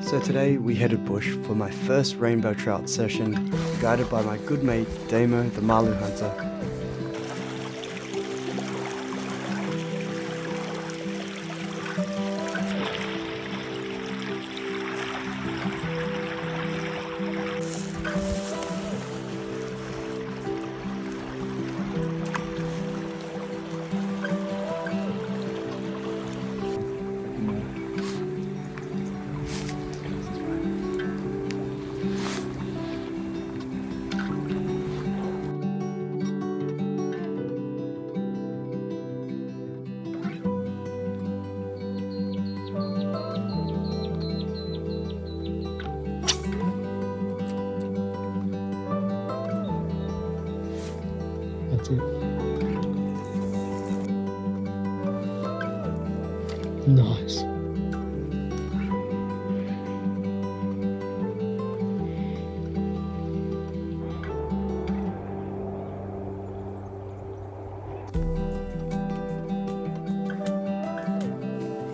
So today we headed bush for my first rainbow trout session, guided by my good mate Damo the Malu Hunter. That's it. Nice.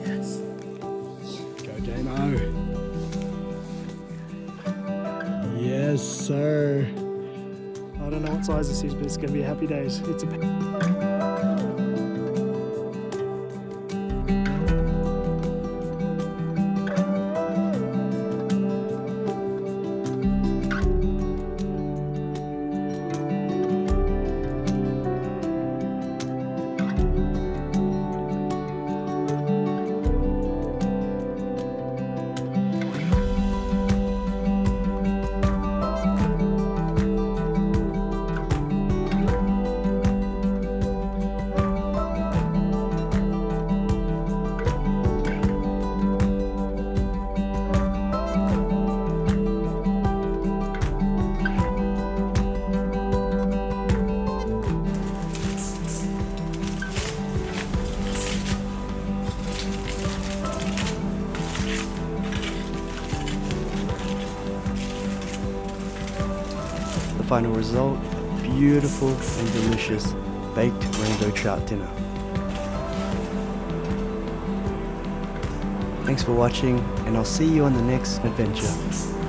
Yes. Go Damo. Yes, sir. I don't know what size this is, but it's going to be a happy days. It's a The final result, a beautiful and delicious baked rainbow trout dinner. Thanks for watching, and I'll see you on the next adventure.